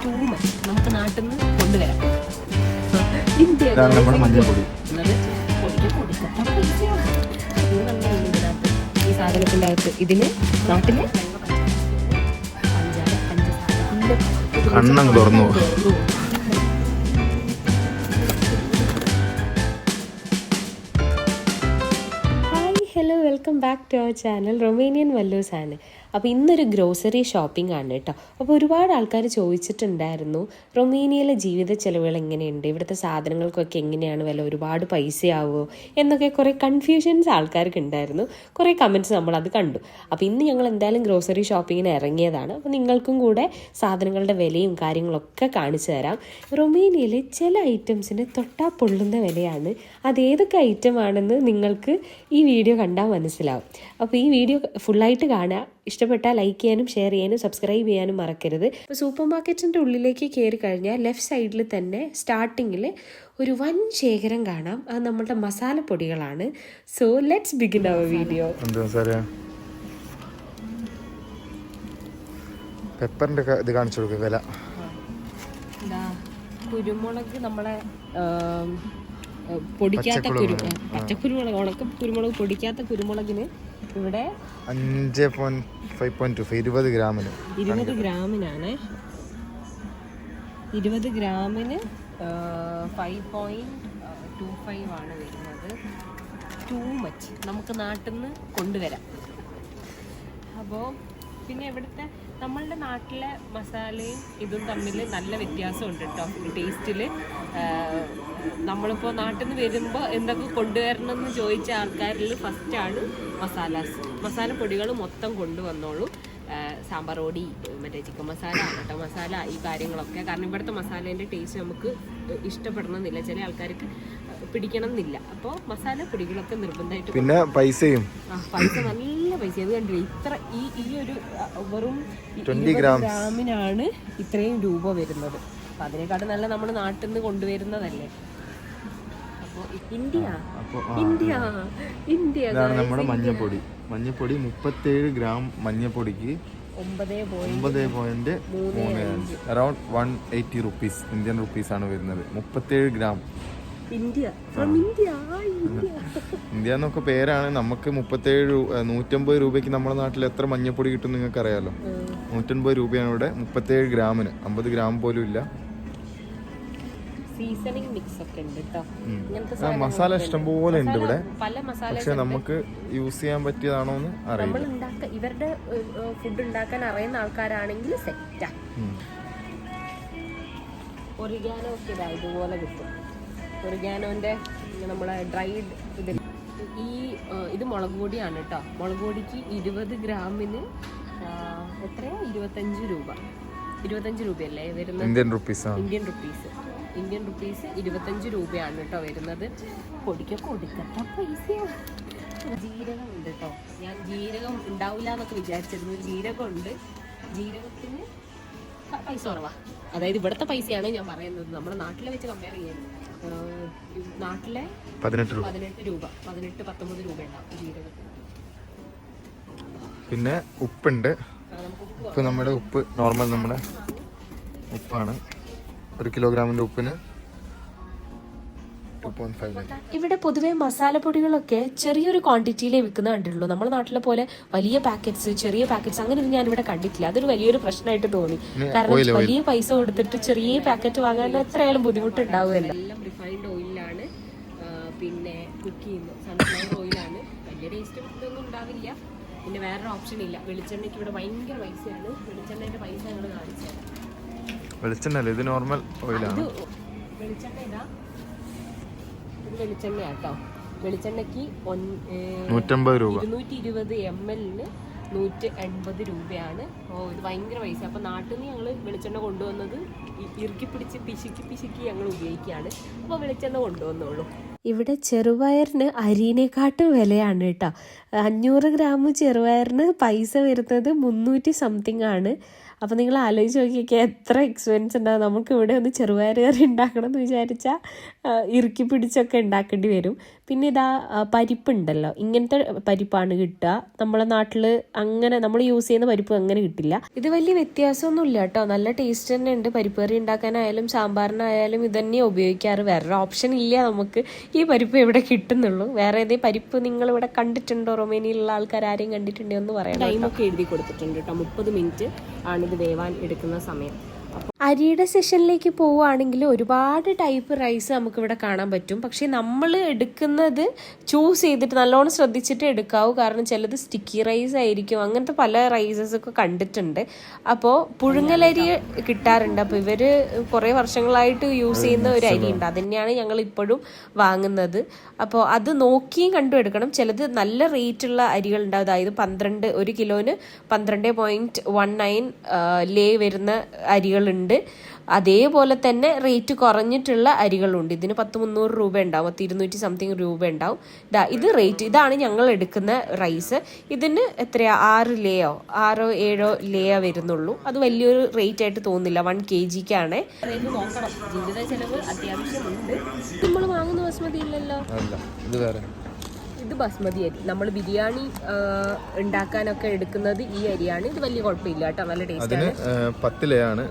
Too much. നമുക്ക് നാട്ടിൽ നിന്ന് കൊണ്ടുവരാം. ഈ സാധനത്തിൻ്റെ അകത്ത് ഇതിന് നാട്ടില് കണ്ണം തുറന്നു. Hello, welcome back to our channel Romanian വല്ലൂസ് ആണ്. അപ്പോൾ ഇന്നൊരു ഗ്രോസറി ഷോപ്പിംഗ് ആണ് കേട്ടോ. അപ്പോൾ ഒരുപാട് ആൾക്കാർ ചോദിച്ചിട്ടുണ്ടായിരുന്നു റൊമേനിയയിലെ ജീവിത ചെലവുകൾ എങ്ങനെയുണ്ട്, ഇവിടുത്തെ സാധനങ്ങൾക്കൊക്കെ എങ്ങനെയാണ് വില, ഒരുപാട് പൈസയാവുമോ എന്നൊക്കെ കുറേ കൺഫ്യൂഷൻസ് ആൾക്കാർക്ക് ഉണ്ടായിരുന്നു. കുറേ കമൻറ്റ്സ് നമ്മളത് കണ്ടു. അപ്പോൾ ഇന്ന് ഞങ്ങൾ എന്തായാലും ഗ്രോസറി ഷോപ്പിങ്ങിന് ഇറങ്ങിയതാണ്. അപ്പോൾ നിങ്ങൾക്കും കൂടെ സാധനങ്ങളുടെ വിലയും കാര്യങ്ങളൊക്കെ കാണിച്ചു തരാം. റൊമേനിയയിൽ ചില ഐറ്റംസിന് തൊട്ടാ പൊള്ളുന്ന വിലയാണ്. അതേതൊക്കെ ഐറ്റം ആണെന്ന് നിങ്ങൾക്ക് ഈ വീഡിയോ കണ്ടാൽ മനസ്സിലാവും. അപ്പോൾ ഈ വീഡിയോ ഫുള്ളായിട്ട് കാണുക. ഇഷ്ടപ്പെട്ടാൽ ലൈക്ക് ചെയ്യാനും ഷെയർ ചെയ്യാനും സബ്സ്ക്രൈബ് ചെയ്യാനും മറക്കരുത്. ഇപ്പോൾ സൂപ്പർ മാർക്കറ്റിൻ്റെ ഉള്ളിലേക്ക് കയറി കഴിഞ്ഞാൽ ലെഫ്റ്റ് സൈഡിൽ തന്നെ സ്റ്റാർട്ടിങ്ങിൽ ഒരു വൻ ശേഖരം കാണാം. അത് നമ്മളുടെ മസാലപ്പൊടികളാണ്. So let's begin our video. പെപ്പറിന്റെ ഇത് കാണിച്ചു കൊടുക്കുക വില. കുരുമുളക്, നമ്മളെ പൊടിക്കാത്ത പച്ചക്കുരുമുളക്, ഉണക്ക കുരുമുളക്, പൊടിക്കാത്ത കുരുമുളകിന് ഇവിടെ 5.5.2 20 ഗ്രാമിന് 20 ഗ്രാമിനാണ്. 20 ഗ്രാമിന് 5.25 ആണ് വരുന്നത്. Too much. നമുക്ക് നാട്ടിൽ നിന്ന് കൊണ്ടുവരാം. അപ്പോൾ പിന്നെ ഇവിടുത്തെ നമ്മളുടെ നാട്ടിലെ മസാലയും ഇതും തമ്മിൽ നല്ല വ്യത്യാസമുണ്ട് കേട്ടോ ടേസ്റ്റിൽ. നമ്മളിപ്പോൾ നാട്ടിൽ നിന്ന് വരുമ്പോൾ എന്തൊക്കെ കൊണ്ടുവരണം എന്ന് ചോദിച്ച ആൾക്കാരിൽ ഫസ്റ്റാണ് മസാലപ്പൊടികൾ മൊത്തം കൊണ്ടുവന്നോളൂ. സാമ്പാർ പൊടി, മറ്റേ ചിക്കൻ മസാല, മട്ട മസാല, ഈ കാര്യങ്ങളൊക്കെ. കാരണം ഇവിടുത്തെ മസാലേൻ്റെ ടേസ്റ്റ് നമുക്ക് ഇഷ്ടപ്പെടണമെന്നില്ല, ചില ആൾക്കാർക്ക് പിടിക്കണം എന്നില്ല. അപ്പോൾ മസാലപ്പൊടികളൊക്കെ നിർബന്ധമായിട്ട്. പിന്നെ പൈസയും പൈസ നല്ല പൈസ. അത് കണ്ടില്ല, ഇത്ര ഈ ഒരു വെറും 20 ഗ്രാമിനാണ് ഇത്രയും രൂപ വരുന്നത്. അപ്പം അതിനെക്കാട്ടും നല്ല നമ്മൾ നാട്ടിൽ നിന്ന് കൊണ്ടുവരുന്നതല്ലേ. അപ്പോൾ ഇതാണ് നമ്മുടെ മഞ്ഞപ്പൊടി. 37 ഗ്രാം മഞ്ഞപ്പൊടിക്ക് 9.35 അറൌണ്ട് 180 റുപ്പീസ്, ഇന്ത്യൻ റുപ്പീസ് ആണ് വരുന്നത്. 37 ഗ്രാം. ഇന്ത്യ എന്നൊക്കെ പേരാണ്. നമുക്ക് 150 രൂപയ്ക്ക് നമ്മുടെ നാട്ടിൽ എത്ര മഞ്ഞപ്പൊടി കിട്ടും നിങ്ങൾക്ക് അറിയാലോ. 150 രൂപയാണ് ഇവിടെ 37 ഗ്രാമിന്. 50 ഗ്രാം പോലും ഇല്ല. സീസണിംഗ് മിക്സ് ഒക്കെ ഉണ്ട് കേട്ടോ. മസാല ഇഷ്ടംപോലെ ഉണ്ട് ഇവിടെ. പക്ഷെ നമുക്ക് യൂസ് ചെയ്യാൻ പറ്റിയതാണോ എന്ന് അറിയില്ല. ഇവരുടെ ഫുഡ് ഉണ്ടാക്കാൻ അറിയുന്ന ആൾക്കാരാണെങ്കിൽ സെറ്റാ. ഒറിഗാനോ ഒക്കെ ഇതുപോലെ കിട്ടും. ഒറിഗാനോന്റെ നമ്മളെ ഡ്രൈഡ് ഇത് മുളക് പൊടിയാണ് കേട്ടോ. മുളക് പൊടിക്ക് 20 ഗ്രാമിന് എത്രയാ? 25 രൂപ. 25 രൂപയല്ലേ വരുന്നത്? ഇന്ത്യൻ റുപ്പീസ് 25 രൂപയാണ് കേട്ടോ വരുന്നത്. പൊടിക്കൊക്കെ കൊടുക്കത്ത പൈസയാണ്. ജീരകം ഉണ്ട് കേട്ടോ. ഞാൻ ജീരകം ഉണ്ടാവില്ല എന്നൊക്കെ വിചാരിച്ചിരുന്നു. ജീരകം ഉണ്ട്. ജീരകത്തിന് പൈസ കുറവാ. അതായത് ഇവിടുത്തെ പൈസയാണ് ഞാൻ പറയുന്നത്. നമ്മുടെ നാട്ടിലെ വെച്ച് കമ്പയർ ചെയ്യുന്നത്. നാട്ടിലെ 18 രൂപ, 18-19 രൂപ ഉണ്ടാവും ജീരകത്തിന്. പിന്നെ ഉപ്പുണ്ട്. ഉപ്പ് നമ്മുടെ ഉപ്പ് നോർമൽ നമ്മുടെ ഉപ്പാണ്. 1 കിലോഗ്രാമിന്റെ ഉപ്പിന് 2.5. ഇവിടെ പൊതുവെ മസാലപ്പൊടികളൊക്കെ ചെറിയൊരു ക്വാണ്ടിറ്റിയിലേ വിൽക്കുന്ന കണ്ടിട്ടുള്ളൂ. നമ്മുടെ നാട്ടിലെ പോലെ വലിയ പാക്കറ്റ്സ്, ചെറിയ പാക്കറ്റ്സ് അങ്ങനെയൊന്നും ഞാൻ ഇവിടെ കണ്ടിട്ടില്ല. അതൊരു വലിയൊരു പ്രശ്നമായിട്ട് തോന്നി. കാരണം വലിയ പൈസ കൊടുത്തിട്ട് ചെറിയ പാക്കറ്റ് വാങ്ങാൻ എത്രയായാലും ബുദ്ധിമുട്ടുണ്ടാവുമല്ലോ. എല്ലാം റിഫൈൻഡ് ഓയിലാണ് പിന്നെ കുക്ക് ചെയ്യുന്നത്. സൺഫ്ലവർ ഓയിലാണ്. വലിയ ടേസ്റ്റും ഇതൊന്നും ഉണ്ടാവില്ല. പിന്നെ വേറൊരു ഓപ്ഷൻ ഇല്ല. വെളിച്ചെണ്ണയ്ക്ക് ഇവിടെ ഭയങ്കര പൈസയാണ്. വെളിച്ചെണ്ണയുടെ പൈസ ഞങ്ങൾ കാണിച്ചു തരാം. വെളിച്ചെണ്ണ ഇത് നോർമൽ ഓയിലാണ്. വെളിച്ചെണ്ണ ഇതാ, വെളിച്ചെണ്ണ കേട്ടോ. വെളിച്ചെണ്ണയ്ക്ക് 150 രൂപ. 220 ml 180 രൂപയാണ്. ഇത് ഭയങ്കര പൈസ. അപ്പം നാട്ടിൽ നിന്ന് ഞങ്ങൾ വെളിച്ചെണ്ണ കൊണ്ടുവന്നത് ഇറുക്കി പിടിച്ച് പിശുക്കി ഞങ്ങൾ ഉപയോഗിക്കുകയാണ്. അപ്പോൾ വെളിച്ചെണ്ണ കൊണ്ടുവന്നോളൂ. ഇവിടെ ചെറുപയറിന് അരിനേക്കാട്ടും വിലയാണ് കേട്ടോ. 500 ഗ്രാം ചെറുപയറിന് പൈസ വരുന്നത് 300 സംതിങ് ആണ്. അപ്പോൾ നിങ്ങൾ ആലോചിച്ച് നോക്കിയൊക്കെ എത്ര എക്സ്പെൻസ് ഉണ്ടാകും. നമുക്ക് ഇവിടെ ഒന്ന് ചെറുപയർ കറി ഉണ്ടാക്കണം എന്ന് വിചാരിച്ചാൽ ഇറുക്കി പിടിച്ചൊക്കെ ഉണ്ടാക്കേണ്ടി വരും. പിന്നെ ഇതാ പരിപ്പുണ്ടല്ലോ, ഇങ്ങനത്തെ പരിപ്പാണ് കിട്ടുക. നമ്മളെ നാട്ടിൽ അങ്ങനെ നമ്മൾ യൂസ് ചെയ്യുന്ന പരിപ്പ് അങ്ങനെ കിട്ടില്ല. ഇത് വലിയ വ്യത്യാസമൊന്നും ഇല്ല കേട്ടോ, നല്ല ടേസ്റ്റ് തന്നെ ഉണ്ട്. പരിപ്പ് കറി ഉണ്ടാക്കാനായാലും സാമ്പാറിനായാലും ഇത് തന്നെയാണ് ഉപയോഗിക്കാറ്. വേറൊരു ഓപ്ഷൻ ഇല്ല നമുക്ക്. ഈ പരിപ്പ് ഇവിടെ കിട്ടുന്നുള്ളൂ. വേറെ ഏതെങ്കിലും പരിപ്പ് നിങ്ങൾ ഇവിടെ കണ്ടിട്ടുണ്ടോ? റൊമേനിയയിലുള്ള ആൾക്കാർ ആരെയും കണ്ടിട്ടുണ്ടോ എന്ന് പറയാം. ടൈമൊക്കെ എഴുതി കൊടുത്തിട്ടുണ്ട് കേട്ടോ, 30 മിനിറ്റ് ആണിത് വേവാൻ എടുക്കുന്ന സമയം. അരിയുടെ സെഷനിലേക്ക് പോവുകയാണെങ്കിൽ ഒരുപാട് ടൈപ്പ് റൈസ് നമുക്കിവിടെ കാണാൻ പറ്റും. പക്ഷേ നമ്മൾ എടുക്കുന്നത് ചൂസ് ചെയ്തിട്ട് നല്ലോണം ശ്രദ്ധിച്ചിട്ട് എടുക്കാവൂ. കാരണം ചിലത് സ്റ്റിക്കി റൈസ് ആയിരിക്കും, അങ്ങനത്തെ പല റൈസസൊക്കെ കണ്ടിട്ടുണ്ട്. അപ്പോൾ പുഴുങ്ങലരി കിട്ടാറുണ്ട്. അപ്പോൾ ഇവർ കുറേ വർഷങ്ങളായിട്ട് യൂസ് ചെയ്യുന്ന ഒരു അരി ഉണ്ട്, അത് തന്നെയാണ് ഞങ്ങൾ ഇപ്പോഴും വാങ്ങുന്നത്. അപ്പോൾ അത് നോക്കിയും കണ്ടും എടുക്കണം. ചിലത് നല്ല റേറ്റുള്ള അരികളുണ്ട്, അതായത് 1 കിലോന് 12.19 ലേ വരുന്ന അരികളുണ്ട്. അതേപോലെ തന്നെ റേറ്റ് കുറഞ്ഞിട്ടുള്ള അരികളുണ്ട്. ഇതിന് 300 രൂപ ഉണ്ടാവും, 200 സംതിങ് രൂപ ഉണ്ടാവും. ഇത് റേറ്റ്, ഇതാണ് ഞങ്ങൾ എടുക്കുന്ന റൈസ്. ഇതിന് എത്രയാ 6 ലേയോ 6 7 ലേയോ വരുന്നുള്ളൂ. അത് വലിയൊരു റേറ്റ് ആയിട്ട് തോന്നുന്നില്ല. 1 kgക്കാണ്. നോക്കണം, ജീവിത ചെലവ് അത്യാവശ്യമുണ്ട്. നമ്മൾ വാങ്ങുന്ന ബസ്മതി ഇല്ലല്ലോ, ഇത് ബസ്മതി അരി. നമ്മൾ ബിരിയാണി ഉണ്ടാക്കാനൊക്കെ എടുക്കുന്നത് ഈ അരിയാണ്. ഇത് വലിയ കുഴപ്പമില്ല കേട്ടോ, നല്ല ടേസ്റ്റ് ആണ്. 10 ലേയാണ്,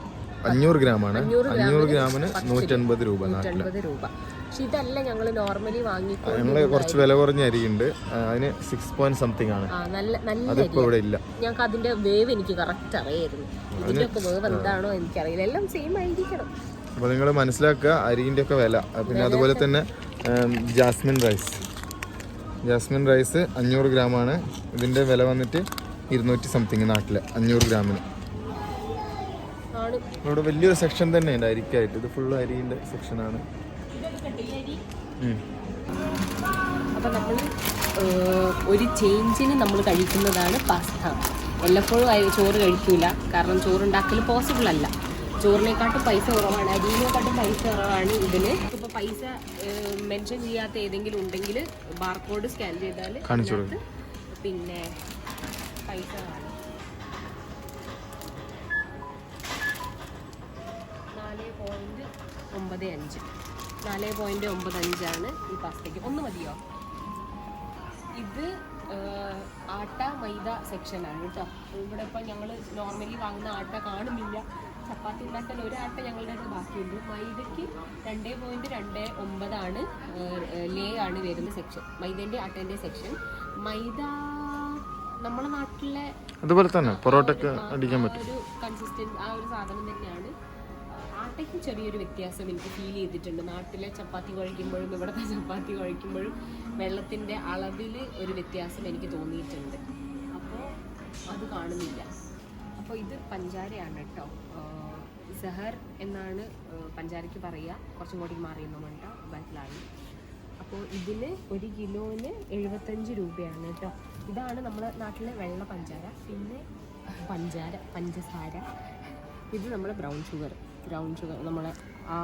500 ഗ്രാമാണ്. 500 ഗ്രാമിന് 150 രൂപ. 150 രൂപ. പക്ഷെ ഇതല്ല ഞങ്ങൾ നോർമലി വാങ്ങിക്കുന്നത്. ഞങ്ങള് കുറച്ച് വില കുറഞ്ഞ അരിയുണ്ട്, അതിന് 6 പോയിന്റ് സംതിങ് ആണ്. അതിപ്പോ ഇവിടെ ഇല്ല. ഞങ്ങൾക്ക് അതിന്റെ വേവ് എനിക്ക് കറക്റ്റ് അറിയായിരുന്നു. ഇതിന്റെ ഒക്കെ വേവ് എന്താണോ എനിക്കറിയില്ല, എല്ലാം സെയിം ആയിരിക്കണം. അപ്പൊ നിങ്ങൾ മനസ്സിലാക്കുക അരിന്റെ ഒക്കെ വില. പിന്നെ അതുപോലെ തന്നെ ജാസ്മിൻ റൈസ് 500 ഗ്രാമാണ്. ഇതിന്റെ വില വന്നിട്ട് 200 സംതിങ് നാട്ടില് 500 ഗ്രാമിന്. ഇവിടെ വലിയൊരു സെക്ഷൻ തന്നെ ഉണ്ട് അരിക്കായിട്ട്. ഇത് ഫുള്ള് അരിന്റെ സെക്ഷനാണ്. അപ്പൊ നമ്മൾ ഒരു ചേഞ്ചിന് നമ്മൾ കഴിക്കുന്നതാണ് പാസ്ത. എല്ലപ്പോഴും ചോറ് കഴിക്കൂല, കാരണം ചോറുണ്ടാക്കൽ പോസിബിൾ അല്ല. ചോറിനെക്കാട്ടും പൈസ കുറവാണ്, അരിയിനെക്കാട്ടും പൈസ കുറവാണ് ഇതിന്. ഇപ്പോൾ പൈസ മെൻഷൻ ചെയ്യാത്ത ഏതെങ്കിലും ഉണ്ടെങ്കിൽ ബാർകോഡ് സ്കാൻ ചെയ്താൽ പിന്നെ പൈസ കാണും. 4.95 ഈ പാസ്തയ്ക്ക്. ഒന്ന് മതിയോ? ഇത് ആട്ട മൈദ സെക്ഷനാണ് കേട്ടോ. ഇവിടെ ഇപ്പം ഞങ്ങൾ നോർമലി വാങ്ങുന്ന ആട്ട കാണുന്നില്ല. ചപ്പാത്തി ഉണ്ടാക്കാൻ ഒരു ആട്ട ഞങ്ങളുടെ അടുത്ത് ബാക്കിയുണ്ട്. മൈദയ്ക്ക് 2.29 ലേ ആണ് വരുന്ന സെക്ഷൻ, മൈദേൻ്റെ ആട്ടേൻ്റെ സെക്ഷൻ. മൈദ നമ്മുടെ നാട്ടിലെ അതുപോലെ തന്നെ പൊറോട്ടയ്ക്ക് അടിക്കാൻ പറ്റും ഒരു കൺസിസ്റ്റൻസ്, ആ ഒരു സാധനം തന്നെയാണ്. ആട്ടയ്ക്ക് ചെറിയൊരു വ്യത്യാസം എനിക്ക് ഫീൽ ചെയ്തിട്ടുണ്ട്. നാട്ടിലെ ചപ്പാത്തി കുഴയ്ക്കുമ്പോഴും ഇവിടുത്തെ ചപ്പാത്തി കുഴയ്ക്കുമ്പോഴും വെള്ളത്തിൻ്റെ അളവിൽ ഒരു വ്യത്യാസം എനിക്ക് തോന്നിയിട്ടുണ്ട്. അപ്പോൾ അത് കാണുന്നില്ല. അപ്പോൾ ഇത് പഞ്ചാരയാണ് കേട്ടോ, സഹർ എന്നാണ് പഞ്ചാരയ്ക്ക് പറയുക. കുറച്ചും കൂടി മാറിയെന്നുണ്ട് മനസ്സിലായി. അപ്പോൾ ഇതിന് 1 കിലോന് 75 രൂപയാണ് കേട്ടോ. ഇതാണ് നമ്മുടെ നാട്ടിലെ വെള്ള പഞ്ചാര. പിന്നെ പഞ്ചസാര, ഇത് നമ്മുടെ ബ്രൗൺ ഷുഗർ നമ്മളെ ആ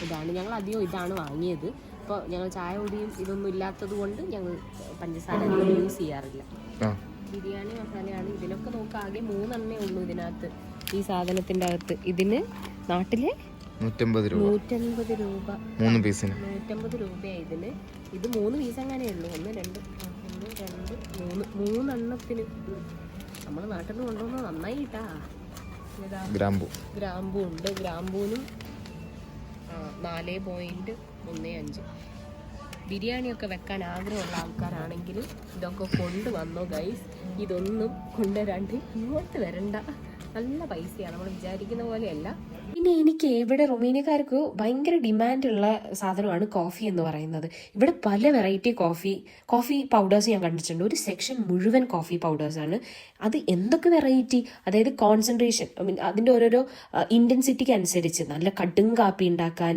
ഇതാണ്. ഞങ്ങൾ അധികം ഇതാണ് വാങ്ങിയത്. ഇപ്പോൾ ഞങ്ങൾ ചായ പൊടിയും ഇതൊന്നും ഇല്ലാത്തത് കൊണ്ട് ഞങ്ങൾ പഞ്ചസാര യൂസ് ചെയ്യാറില്ല. ബിരിയാണി മസാലയാണ്. ഇതിലൊക്കെ നോക്കുക, ആകെ 3 എണ്ണേ ഉള്ളൂ ഇതിനകത്ത്, ഈ സാധനത്തിൻ്റെ അകത്ത്. ഇതിന് നാട്ടിലെ 150 രൂപ 3 പീസിന് 150 രൂപയാണ് ഇതിന്. ഇത് 3 പീസ് അങ്ങനെ ഉള്ളൂ. 1 2 3 എണ്ണത്തിന്. നമ്മൾ നാട്ടിൽ നിന്ന് കൊണ്ടുവന്നത് നന്നായിട്ടാ. ഗ്രാമ്പൂ ഉണ്ട്. ഗ്രാമ്പൂനും 4.15. ബിരിയാണിയൊക്കെ വെക്കാൻ ആഗ്രഹമുള്ള ആൾക്കാരാണെങ്കിൽ ഇതൊക്കെ കൊണ്ടുവന്നോ ഗൈസ്. ഇതൊന്നും കൊണ്ടുവരാണ്ട് ഇങ്ങോട്ട് വരണ്ട. നല്ല പൈസയാണ്, നമ്മൾ വിചാരിക്കുന്ന പോലെയല്ല. പിന്നെ എനിക്ക് ഇവിടെ റൊമേനിയക്കാർക്ക് ഭയങ്കര ഡിമാൻഡുള്ള സാധനമാണ് കോഫി എന്ന് പറയുന്നത്. ഇവിടെ പല വെറൈറ്റി കോഫി പൗഡേഴ്സ് ഞാൻ കണ്ടിട്ടുണ്ട്. ഒരു സെക്ഷൻ മുഴുവൻ കോഫി പൗഡേഴ്സാണ്. അത് എന്തൊക്കെ വെറൈറ്റി, അതായത് കോൺസെൻട്രേഷൻ, അതിൻ്റെ ഓരോരോ ഇൻറ്റൻസിറ്റിക്ക് അനുസരിച്ച് നല്ല കടും കാപ്പി ഉണ്ടാക്കാൻ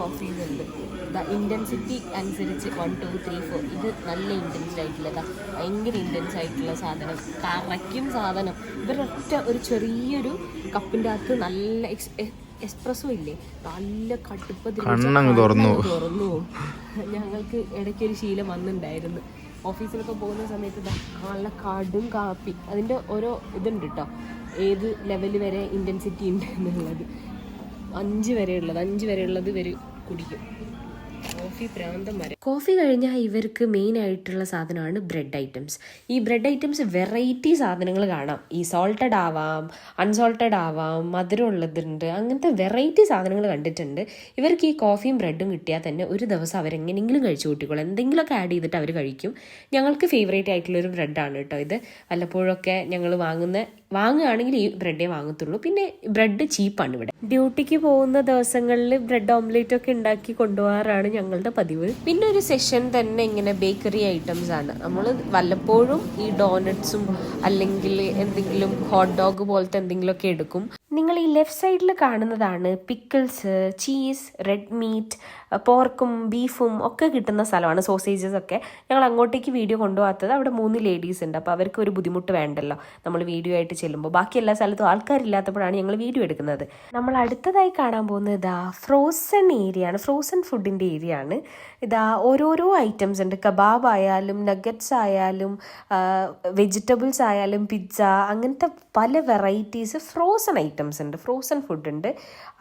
കോഫി ഉണ്ട്. ഇൻറ്റൻസിറ്റി അനുസരിച്ച് 1 2 3 4 ഇത് നല്ല ഇൻറ്റൻസ് ആയിട്ടുള്ളതാ, ഭയങ്കര ഇൻറ്റൻസ് ആയിട്ടുള്ള സാധനം, കറയ്ക്കും സാധനം. ഇവരൊറ്റ ഒരു ചെറിയൊരു കപ്പിൻ്റെ അകത്ത് നല്ല എക്സ്പ്രസോ ഇല്ലേ, നല്ല കടുപ്പത്തിൽ തുറന്നു. ഞങ്ങൾക്ക് ഇടയ്ക്കൊരു ശീലം വന്നിട്ടുണ്ടായിരുന്നു. ഓഫീസിലൊക്കെ പോകുന്ന സമയത്ത് നല്ല കടും കാപ്പി, അതിൻ്റെ ഓരോ ഇതുണ്ട് കേട്ടോ, ഏത് ലെവൽ വരെ ഇൻറ്റൻസിറ്റി ഉണ്ട് എന്നുള്ളത്. 5 വരെയുള്ളത് ഇവർ കുടിക്കും. കോഫി പ്രാന്തം വരെ. കോഫി കഴിഞ്ഞാൽ ഇവർക്ക് മെയിൻ ആയിട്ടുള്ള സാധനമാണ് ബ്രെഡ് ഐറ്റംസ്. ഈ ബ്രെഡ് ഐറ്റംസ് വെറൈറ്റി സാധനങ്ങൾ കാണാം. ഈ സോൾട്ടഡ് ആവാം, അൺസോൾട്ടഡ് ആവാം, മധുരം ഉള്ളതുണ്ട്, അങ്ങനത്തെ വെറൈറ്റി സാധനങ്ങൾ കണ്ടിട്ടുണ്ട്. ഇവർക്ക് ഈ കോഫിയും ബ്രെഡും കിട്ടിയാൽ തന്നെ ഒരു ദിവസം അവരെങ്ങനെയെങ്കിലും കഴിച്ചു കൂട്ടിക്കോളും. എന്തെങ്കിലുമൊക്കെ ആഡ് ചെയ്തിട്ട് അവർ കഴിക്കും. ഞങ്ങൾക്ക് ഫേവറേറ്റ് ആയിട്ടുള്ളൊരു ബ്രെഡാണ് കേട്ടോ ഇത്. വല്ലപ്പോഴൊക്കെ ഞങ്ങൾ വാങ്ങുകയാണെങ്കിൽ ഈ ബ്രെഡേ വാങ്ങത്തുള്ളൂ. പിന്നെ ബ്രെഡ് ചീപ്പാണ് ഇവിടെ. ഡ്യൂട്ടിക്ക് പോകുന്ന ദിവസങ്ങളിൽ ബ്രെഡ് ഓംലേറ്റ് ഒക്കെ ഉണ്ടാക്കി കൊണ്ടുപോകാറാണ് ഞങ്ങളുടെ പതിവ്. പിന്നെ ഒരു സെഷൻ തന്നെ ഇങ്ങനെ ബേക്കറി ഐറ്റംസ് ആണ്. നമ്മൾ വല്ലപ്പോഴും ഈ ഡോനട്ട്സും അല്ലെങ്കിൽ എന്തെങ്കിലും ഹോട്ട് ഡോഗ് പോലത്തെ എന്തെങ്കിലുമൊക്കെ എടുക്കും. നിങ്ങൾ ഈ ലെഫ്റ്റ് സൈഡിൽ കാണുന്നതാണ് പിക്കിൾസ്, ചീസ്, റെഡ് മീറ്റ്, പോർക്കും ബീഫും ഒക്കെ കിട്ടുന്ന സ്ഥലമാണ്. സോസേജസ് ഒക്കെ. ഞങ്ങൾ അങ്ങോട്ടേക്ക് വീഡിയോ കൊണ്ടുപോകാത്തത് അവിടെ 3 ലേഡീസ് ഉണ്ട്. അപ്പോൾ അവർക്ക് ഒരു ബുദ്ധിമുട്ട് വേണ്ടല്ലോ നമ്മൾ വീഡിയോ ആയിട്ട് ചെല്ലുമ്പോൾ. ബാക്കി എല്ലാ സ്ഥലത്തും ആൾക്കാരില്ലാത്തപ്പോഴാണ് ഞങ്ങൾ വീഡിയോ എടുക്കുന്നത്. നമ്മൾ അടുത്തതായി കാണാൻ പോകുന്നത് ഇതാ ഫ്രോസൺ ഏരിയ ആണ്. ഫ്രോസൺ ഫുഡിൻ്റെ ഏരിയ ആണ്. ഇതാ ഓരോരോ ഐറ്റംസ് ഉണ്ട്. കബാബ് ആയാലും നഗറ്റ്സ് ആയാലും വെജിറ്റബിൾസ് ആയാലും പിസ്സ, അങ്ങനത്തെ പല വെറൈറ്റീസ് ഫ്രോസൺ ഐറ്റംസ് ഉണ്ട്, ഫ്രോസൺ ഫുഡ് ഉണ്ട്.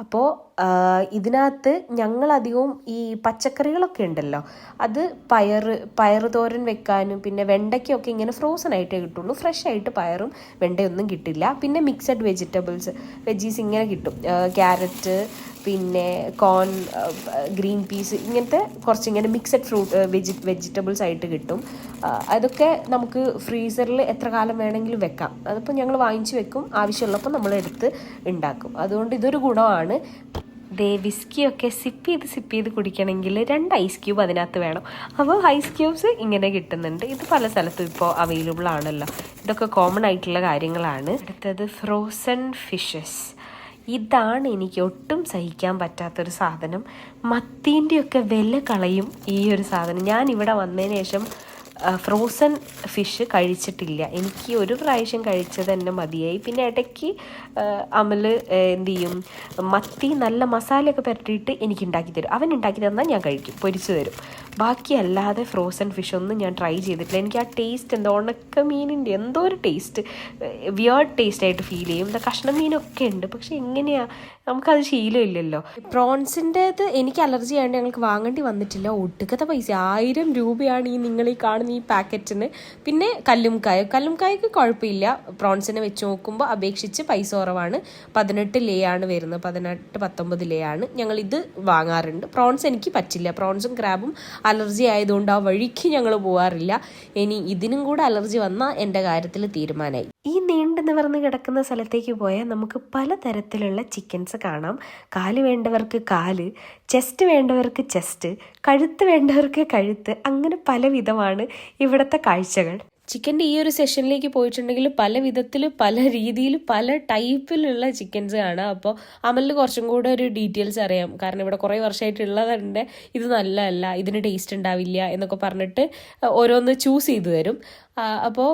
അപ്പോൾ ഇതിനകത്ത് ഞങ്ങളധികവും ഈ പച്ചക്കറികളൊക്കെ ഉണ്ടല്ലോ, അത് പയറ് തോരൻ വെക്കാനും പിന്നെ വെണ്ടയ്ക്കൊക്കെ ഇങ്ങനെ ഫ്രോസൺ ആയിട്ടേ കിട്ടുള്ളൂ. ഫ്രഷ് ആയിട്ട് പയറും വെണ്ടയൊന്നും കിട്ടില്ല. പിന്നെ മിക്സഡ് വെജീസ് ഇങ്ങനെ കിട്ടും. ക്യാരറ്റ്, പിന്നെ കോൺ, ഗ്രീൻ പീസ്, ഇങ്ങനത്തെ കുറച്ചിങ്ങനെ മിക്സഡ് വെജിറ്റബിൾസ് ആയിട്ട് കിട്ടും. അതൊക്കെ നമുക്ക് ഫ്രീസറിൽ എത്ര കാലം വേണമെങ്കിലും വെക്കാം. അതിപ്പോൾ ഞങ്ങൾ വാങ്ങിച്ച് വെക്കും, ആവശ്യമുള്ളപ്പോൾ നമ്മളെടുത്ത് ഉണ്ടാക്കും. അതുകൊണ്ട് ഇതൊരു ഗുണമാണ്. വിസ്കിയൊക്കെ സിപ്പ് ചെയ്ത് കുടിക്കണമെങ്കിൽ 2 ഐസ് ക്യൂബ് അതിനകത്ത് വേണം. അപ്പോൾ ഐസ് ക്യൂബ്സ് ഇങ്ങനെ കിട്ടുന്നുണ്ട്. ഇത് പല സ്ഥലത്തും ഇപ്പോൾ അവൈലബിൾ ആണല്ലോ. ഇതൊക്കെ കോമൺ ആയിട്ടുള്ള കാര്യങ്ങളാണ്. അടുത്തത് ഫ്രോസൺ ഫിഷസ്. ഇതാണ് എനിക്ക് ഒട്ടും സഹിക്കാൻ പറ്റാത്തൊരു സാധനം. മത്തീൻ്റെയൊക്കെ വില കളയും ഈ ഒരു സാധനം. ഞാൻ ഇവിടെ വന്നതിന് ശേഷം ഫ്രോസൺ ഫിഷ് കഴിച്ചിട്ടില്ല. എനിക്ക് ഒരു പ്രാവശ്യം കഴിച്ചത് തന്നെ മതിയായി. പിന്നെ ഇടയ്ക്ക് അമൽ എന്ത് ചെയ്യും, മത്തി നല്ല മസാലയൊക്കെ പുരട്ടിയിട്ട് എനിക്ക് ഉണ്ടാക്കി തരും. അവൻ ഉണ്ടാക്കി തന്നാൽ ഞാൻ കഴിക്കും, പൊരിച്ചു തരും. ബാക്കി അല്ലാതെ ഫ്രോസൺ ഫിഷ് ഒന്നും ഞാൻ ട്രൈ ചെയ്തിട്ടില്ല. എനിക്ക് ആ ടേസ്റ്റ് എന്തോ ഉണക്ക മീനിൻ്റെ എന്തോ ഒരു ടേസ്റ്റ്, വിയേർഡ് ടേസ്റ്റ് ആയിട്ട് ഫീൽ ചെയ്യും. കഷ്ണം മീനൊക്കെ ഉണ്ട്, പക്ഷെ എങ്ങനെയാണ്, നമുക്കത് ശീലമില്ലല്ലോ. പ്രോൺസിൻ്റേത് എനിക്ക് അലർജി ആയതുകൊണ്ട് ഞങ്ങൾക്ക് വാങ്ങേണ്ടി വന്നിട്ടില്ല. ഒടുക്കത്തെ പൈസ 1000 രൂപയാണ് നിങ്ങൾ ഈ കാണുന്ന ഈ പാക്കറ്റിന്. പിന്നെ കല്ലുംകായ്ക്ക് കുഴപ്പമില്ല. പ്രോൺസിനെ വെച്ച് നോക്കുമ്പോൾ അപേക്ഷിച്ച് പൈസ കുറവാണ്. 18 ലേ ആണ് വരുന്നത്, 18-19 ലേ ആണ്. ഞങ്ങളിത് വാങ്ങാറുണ്ട്. പ്രോൺസ് എനിക്ക് പറ്റില്ല. പ്രോൺസും ക്രാബും അലർജി ആയതുകൊണ്ട് ആ വഴിക്ക് ഞങ്ങൾ പോകാറില്ല. ഇനി ഇതിനും കൂടെ അലർജി വന്നാൽ എൻ്റെ കാര്യത്തിൽ തീരുമാനമായി. ഈ നീണ്ടു നിവർന്ന് കിടക്കുന്ന സ്ഥലത്തേക്ക് പോയാൽ നമുക്ക് പലതരത്തിലുള്ള ചിക്കൻസ് കാണാം. കാല് വേണ്ടവർക്ക് കാല്, ചെസ്റ്റ് വേണ്ടവർക്ക് ചെസ്റ്റ്, കഴുത്ത് വേണ്ടവർക്ക് കഴുത്ത്, അങ്ങനെ പല വിധമാണ് ഇവിടുത്തെ കാഴ്ചകൾ. ചിക്കൻ്റെ ഈ ഒരു സെഷനിലേക്ക് പോയിട്ടുണ്ടെങ്കിൽ പല വിധത്തിൽ, പല രീതിയിൽ, പല ടൈപ്പിലുള്ള ചിക്കൻസ് കാണാം. അപ്പോൾ അമലിന് കുറച്ചും കൂടെ ഒരു ഡീറ്റെയിൽസ് അറിയാം. കാരണം ഇവിടെ കുറേ വർഷമായിട്ടുള്ളതുണ്ട്. ഇത് നല്ലതല്ല, ഇതിന് ടേസ്റ്റ് ഉണ്ടാവില്ല എന്നൊക്കെ പറഞ്ഞിട്ട് ഓരോന്ന് ചൂസ് ചെയ്ത് തരും. അപ്പോൾ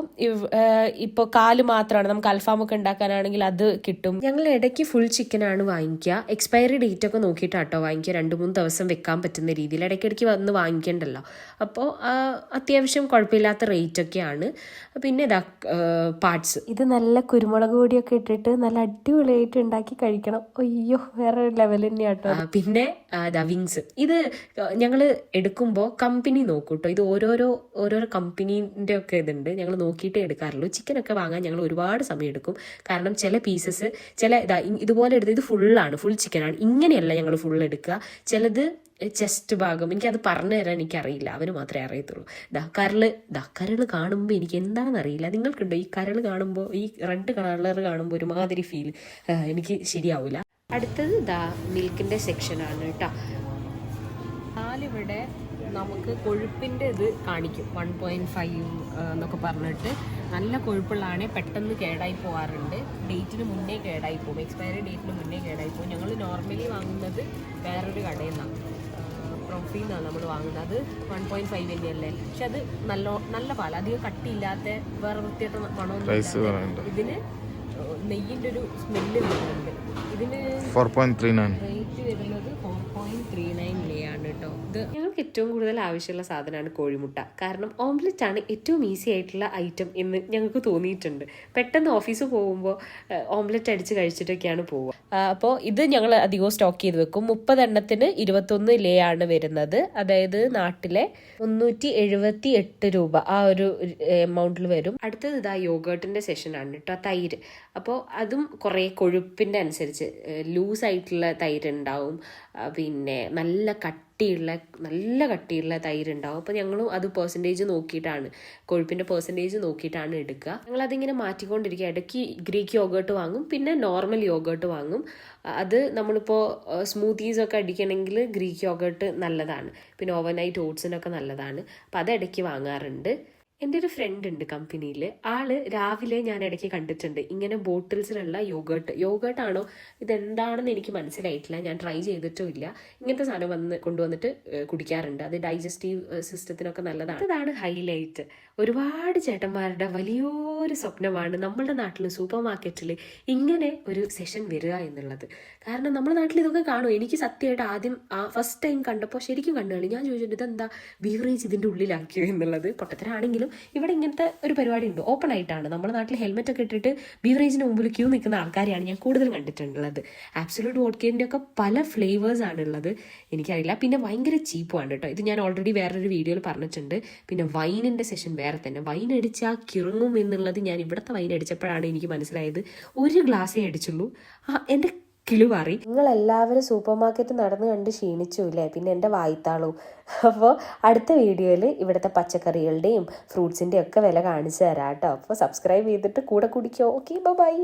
ഇപ്പോൾ കാല് മാത്രമാണ്, നമുക്ക് അൽഫാമൊക്കെ ഉണ്ടാക്കാനാണെങ്കിൽ അത് കിട്ടും. ഞങ്ങൾ ഇടയ്ക്ക് ഫുൾ ചിക്കനാണ് വാങ്ങിക്കുക. എക്സ്പയറി ഡേറ്റ് ഒക്കെ നോക്കിയിട്ടാട്ടോ വാങ്ങിക്കുക. 2-3 ദിവസം വെക്കാൻ പറ്റുന്ന രീതിയിൽ ഇടയ്ക്കിടയ്ക്ക് വന്ന് വാങ്ങിക്കണ്ടല്ലോ. അപ്പോൾ അത്യാവശ്യം കുഴപ്പമില്ലാത്ത റേറ്റൊക്കെയാണ്. പിന്നെ ഇതാ പാർട്സ്. ഇത് നല്ല കുരുമുളക് പൊടിയൊക്കെ ഇട്ടിട്ട് നല്ല അടിപൊളിയായിട്ട് ഉണ്ടാക്കി കഴിക്കണം. അയ്യോ, വേറെ ലെവൽ തന്നെയാട്ടോ. പിന്നെ വിങ്സ്. ഇത് ഞങ്ങൾ എടുക്കുമ്പോൾ കമ്പനി നോക്കൂ കേട്ടോ. ഇത് ഓരോരോ കമ്പനീൻ്റെ ഒക്കെ ഇതുണ്ട്. ഞങ്ങൾ നോക്കിയിട്ടേ എടുക്കാറുള്ളൂ. ചിക്കനൊക്കെ വാങ്ങാൻ ഞങ്ങൾ ഒരുപാട് സമയം എടുക്കും. കാരണം ചില പീസസ് ഇതുപോലെ എടുത്ത്, ഇത് ഫുള്ളാണ്, ഫുൾ ചിക്കനാണ്. ഇങ്ങനെയല്ല ഞങ്ങൾ ഫുൾ എടുക്കുക. ചിലത് ചെസ്റ്റ് ഭാഗം, എനിക്കത് പറഞ്ഞു തരാൻ എനിക്കറിയില്ല, അവന് മാത്രമേ അറിയത്തുള്ളൂ. കരള് കാണുമ്പോൾ എനിക്ക് എന്താണെന്ന് അറിയില്ല. നിങ്ങൾക്കുണ്ടോ ഈ കരള് കാണുമ്പോൾ, ഈ റെഡ് കളർ കാണുമ്പോൾ ഒരുമാതിരി ഫീൽ എനിക്ക് ശരിയാവില്ല. അടുത്തത് മിൽക്കിൻ്റെ സെക്ഷനാണ് കേട്ടോ. നാലിവിടെ നമുക്ക് കൊഴുപ്പിൻ്റെ ഇത് കാണിക്കും. 1.5 എന്നൊക്കെ പറഞ്ഞിട്ട് നല്ല കൊഴുപ്പുള്ളതാണേ പെട്ടെന്ന് കേടായി പോകാറുണ്ട്. ഡേറ്റിന് മുന്നേ കേടായി പോകും, എക്സ്പയറി ഡേറ്റിന് മുന്നേ കേടായി പോകും. ഞങ്ങൾ നോർമലി വാങ്ങുന്നത് വേറൊരു കടയിൽ നിന്നാണ്, പ്രോഫിയിൽ നിന്നാണ് നമ്മൾ വാങ്ങുന്നത്. 1.5 തന്നെയല്ലേ, പക്ഷെ അത് നല്ല പാൽ, അധികം കട്ടിയില്ലാത്ത, വേറെ വൃത്തിയായിട്ട് മണമൊന്നും. ഇതിന് നെയ്യിൻ്റെ ഒരു സ്മെല്ല് വരുന്നുണ്ട്. ഇതിന് 4.39 റേറ്റ് വരുന്നത് 4.39 ലേ ആണ് കേട്ടോ. ഇത് ഞങ്ങൾ നമുക്ക് ഏറ്റവും കൂടുതൽ ആവശ്യമുള്ള സാധനമാണ് കോഴിമുട്ട. കാരണം ഓംലെറ്റ് ആണ് ഏറ്റവും ഈസി ആയിട്ടുള്ള ഐറ്റം എന്ന് ഞങ്ങൾക്ക് തോന്നിയിട്ടുണ്ട്. പെട്ടെന്ന് ഓഫീസ് പോകുമ്പോൾ ഓംലെറ്റ് അടിച്ച് കഴിച്ചിട്ടൊക്കെയാണ് പോവുക. അപ്പോൾ ഇത് ഞങ്ങൾ അധികവും സ്റ്റോക്ക് ചെയ്ത് വെക്കും. 30 എണ്ണത്തിന് 21 ലേ ആണ് വരുന്നത്. അതായത് നാട്ടിലെ 378 രൂപ ആ ഒരു എമൗണ്ടിൽ വരും. അടുത്തത് ഇതാ യോഗേർട്ടിൻ്റെ സെഷനാണ് കേട്ടോ, തൈര്. അപ്പോൾ അതും കുറേ കൊഴുപ്പിൻ്റെ അനുസരിച്ച് ലൂസായിട്ടുള്ള തൈര് ഉണ്ടാവും, പിന്നെ നല്ല കട്ടിയുള്ള തൈര് ഉണ്ടാവും. അപ്പോൾ ഞങ്ങളും അത് പെർസെൻറ്റേജ് നോക്കിയിട്ടാണ്, കൊഴുപ്പിൻ്റെ പെർസെൻറ്റേജ് നോക്കിയിട്ടാണ് എടുക്കുക. ഞങ്ങളതിങ്ങനെ മാറ്റിക്കൊണ്ടിരിക്കുക. ഇടയ്ക്ക് ഗ്രീക്ക് യോഗേർട്ട് വാങ്ങും, പിന്നെ നോർമൽ യോഗേർട്ട് വാങ്ങും. അത് നമ്മളിപ്പോൾ സ്മൂത്തീസൊക്കെ അടിക്കണമെങ്കിൽ ഗ്രീക്ക് യോഗേർട്ട് നല്ലതാണ്, പിന്നെ ഓവർനൈറ്റ് ഓട്സിനൊക്കെ നല്ലതാണ്. അപ്പോൾ അത് ഇടയ്ക്ക് വാങ്ങാറുണ്ട്. എൻ്റെ ഒരു ഫ്രണ്ട് ഉണ്ട് കമ്പനിയിൽ, ആള് രാവിലെ ഞാൻ ഇടയ്ക്ക് കണ്ടിട്ടുണ്ട് ഇങ്ങനെ ബോട്ടിൽസിലുള്ള യോഗേർട്ടാണോ ഇതെന്താണെന്ന് എനിക്ക് മനസ്സിലായിട്ടില്ല, ഞാൻ ട്രൈ ചെയ്തിട്ടും ഇല്ല. ഇങ്ങനത്തെ സാധനം കൊണ്ടുവന്നിട്ട് കുടിക്കാറുണ്ട്. അത് ഡൈജസ്റ്റീവ് സിസ്റ്റത്തിനൊക്കെ നല്ലതാണ്. അതാണ് ഹൈലൈറ്റ്. ഒരുപാട് ചേട്ടന്മാരുടെ വലിയൊരു സ്വപ്നമാണ് നമ്മളുടെ നാട്ടിൽ സൂപ്പർ മാർക്കറ്റിൽ ഇങ്ങനെ ഒരു സെഷൻ വരിക എന്നുള്ളത്. കാരണം നമ്മുടെ നാട്ടിൽ ഇതൊക്കെ കാണും. എനിക്ക് സത്യമായിട്ട് ആദ്യം ഫസ്റ്റ് ടൈം കണ്ടപ്പോൾ ശരിക്കും കണ്ടുകളി. ഞാൻ ചോദിച്ചിട്ട് ഇതെന്താ ബീവറേജ് ഇതിൻ്റെ ഉള്ളിലാക്കിയോ എന്നുള്ളത്. പൊട്ടത്തരാണെങ്കിലും ഇവിടെ ഇങ്ങനത്തെ ഒരു പരിപാടി ഉണ്ട്, ഓപ്പൺ ആയിട്ടാണ്. നമ്മുടെ നാട്ടിൽ ഹെൽമെറ്റ് ഒക്കെ ഇട്ടിട്ട് ബീവറേജിന് മുമ്പിൽ ക്യൂ നിൽക്കുന്ന ആൾക്കാരെയാണ് ഞാൻ കൂടുതൽ കണ്ടിട്ടുള്ളത്. ആബ്സല്യൂട്ട് വോഡ്കേൻ്റെ ഒക്കെ പല ഫ്ലേവേഴ്സ് ആണുള്ളത്, എനിക്കറിയില്ല. പിന്നെ ഭയങ്കര ചീപ്പുമാണ് കേട്ടോ. ഇത് ഞാൻ ഓൾറെഡി വേറൊരു വീഡിയോയിൽ പറഞ്ഞിട്ടുണ്ട്. പിന്നെ വൈനിൻ്റെ സെഷൻ വേറെ തന്നെ. വൈൻ അടിച്ചാൽ കിറങ്ങും എന്നുള്ളത് ഞാൻ ഇവിടുത്തെ വൈൻ അടിച്ചപ്പോഴാണ് എനിക്ക് മനസ്സിലായത്. ഒരു ഗ്ലാസ്സേ അടിച്ചുള്ളൂ, എൻ്റെ കിളിവാറി. നിങ്ങളെല്ലാവരും സൂപ്പർ മാർക്കറ്റ് നടന്ന് കണ്ട് ക്ഷീണിച്ചു ഇല്ലേ, പിന്നെ എൻ്റെ വായ്ത്താളവും. അപ്പോൾ അടുത്ത വീഡിയോയിൽ ഇവിടുത്തെ പച്ചക്കറികളുടെയും ഫ്രൂട്ട്സിൻ്റെയും ഒക്കെ വില കാണിച്ചു തരാം കേട്ടോ. അപ്പോൾ സബ്സ്ക്രൈബ് ചെയ്തിട്ട് കൂടെ കുടിക്കോ. Okay, by.